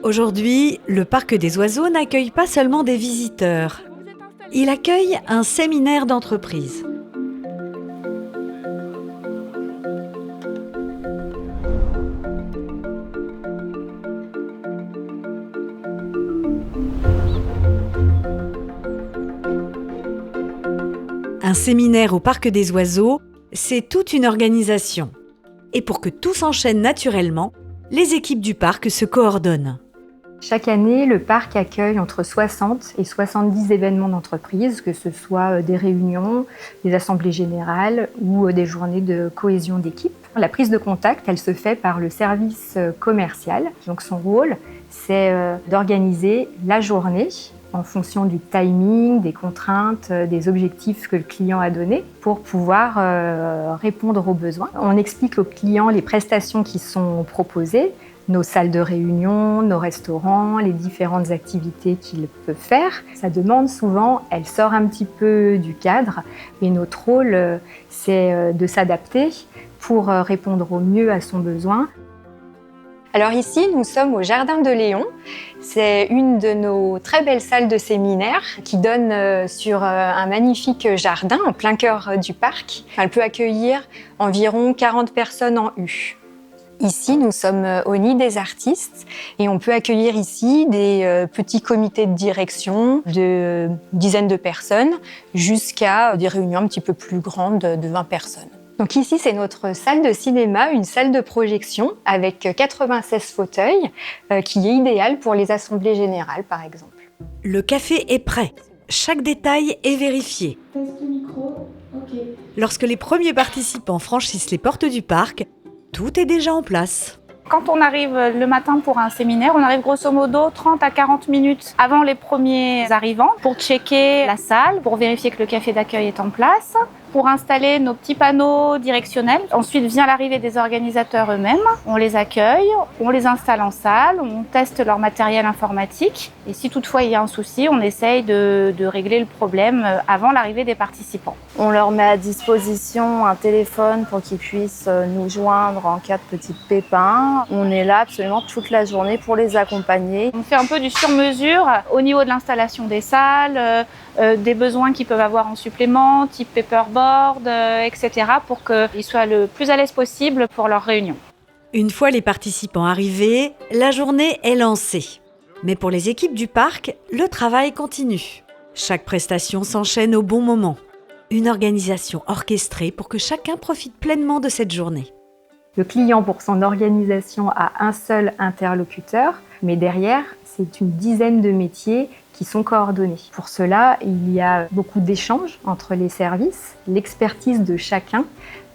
Aujourd'hui, le Parc des Oiseaux n'accueille pas seulement des visiteurs. Il accueille un séminaire d'entreprise. Un séminaire au Parc des Oiseaux, c'est toute une organisation. Et pour que tout s'enchaîne naturellement, les équipes du parc se coordonnent. Chaque année, le parc accueille entre 60 et 70 événements d'entreprise, que ce soit des réunions, des assemblées générales ou des journées de cohésion d'équipe. La prise de contact, elle se fait par le service commercial. Donc son rôle, c'est d'organiser la journée en fonction du timing, des contraintes, des objectifs que le client a donnés pour pouvoir répondre aux besoins. On explique aux clients les prestations qui sont proposées, nos salles de réunion, nos restaurants, les différentes activités qu'ils peuvent faire. Sa demande, souvent, elle sort un petit peu du cadre et notre rôle, c'est de s'adapter pour répondre au mieux à son besoin. Alors ici, nous sommes au Jardin de Léon. C'est une de nos très belles salles de séminaire qui donne sur un magnifique jardin en plein cœur du parc. Elle peut accueillir environ 40 personnes en U. Ici, nous sommes au Nid des artistes et on peut accueillir ici des petits comités de direction de dizaines de personnes jusqu'à des réunions un petit peu plus grandes de 20 personnes. Donc ici, c'est notre salle de cinéma, une salle de projection avec 96 fauteuils qui est idéale pour les assemblées générales, par exemple. Le café est prêt. Chaque détail est vérifié. Test micro, ok. Lorsque les premiers participants franchissent les portes du parc, tout est déjà en place. Quand on arrive le matin pour un séminaire, on arrive grosso modo 30 à 40 minutes avant les premiers arrivants pour checker la salle, pour vérifier que le café d'accueil est en place, pour installer nos petits panneaux directionnels. Ensuite vient l'arrivée des organisateurs eux-mêmes. On les accueille, on les installe en salle, on teste leur matériel informatique. Et si toutefois il y a un souci, on essaye de régler le problème avant l'arrivée des participants. On leur met à disposition un téléphone pour qu'ils puissent nous joindre en cas de petits pépins. On est là absolument toute la journée pour les accompagner. On fait un peu du sur-mesure au niveau de l'installation des salles, des besoins qu'ils peuvent avoir en supplément, type paperboard, etc. pour qu'ils soient le plus à l'aise possible pour leur réunion. Une fois les participants arrivés, la journée est lancée. Mais pour les équipes du parc, le travail continue. Chaque prestation s'enchaîne au bon moment. Une organisation orchestrée pour que chacun profite pleinement de cette journée. Le client, pour son organisation, a un seul interlocuteur, mais derrière, c'est une dizaine de métiers qui sont coordonnés. Pour cela, il y a beaucoup d'échanges entre les services. L'expertise de chacun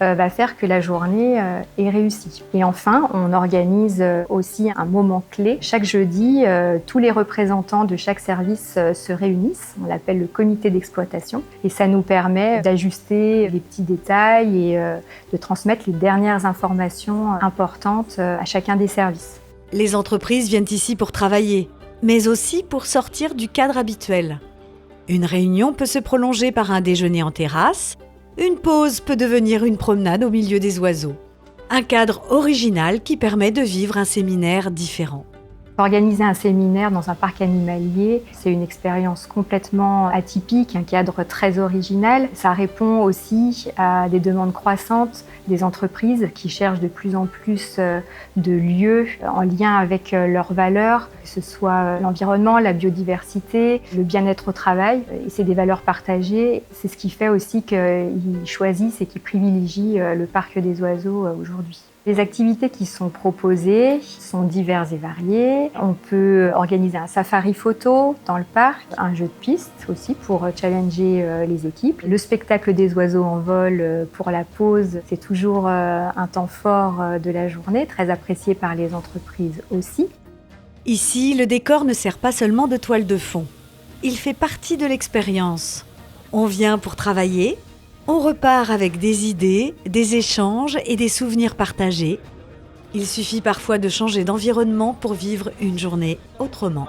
va faire que la journée est réussie. Et enfin, on organise aussi un moment clé. Chaque jeudi, tous les représentants de chaque service se réunissent. On l'appelle le comité d'exploitation. Et ça nous permet d'ajuster les petits détails et de transmettre les dernières informations importantes à chacun des services. Les entreprises viennent ici pour travailler, mais aussi pour sortir du cadre habituel. Une réunion peut se prolonger par un déjeuner en terrasse, une pause peut devenir une promenade au milieu des oiseaux. Un cadre original qui permet de vivre un séminaire différent. Organiser un séminaire dans un parc animalier, c'est une expérience complètement atypique, un cadre très original. Ça répond aussi à des demandes croissantes des entreprises qui cherchent de plus en plus de lieux en lien avec leurs valeurs, que ce soit l'environnement, la biodiversité, le bien-être au travail. Et c'est des valeurs partagées. C'est ce qui fait aussi qu'ils choisissent et qu'ils privilégient le parc des oiseaux aujourd'hui. Les activités qui sont proposées sont diverses et variées. On peut organiser un safari photo dans le parc, un jeu de piste aussi pour challenger les équipes. Le spectacle des oiseaux en vol pour la pause, c'est toujours un temps fort de la journée, très apprécié par les entreprises aussi. Ici, le décor ne sert pas seulement de toile de fond. Il fait partie de l'expérience. On vient pour travailler. On repart avec des idées, des échanges et des souvenirs partagés. Il suffit parfois de changer d'environnement pour vivre une journée autrement.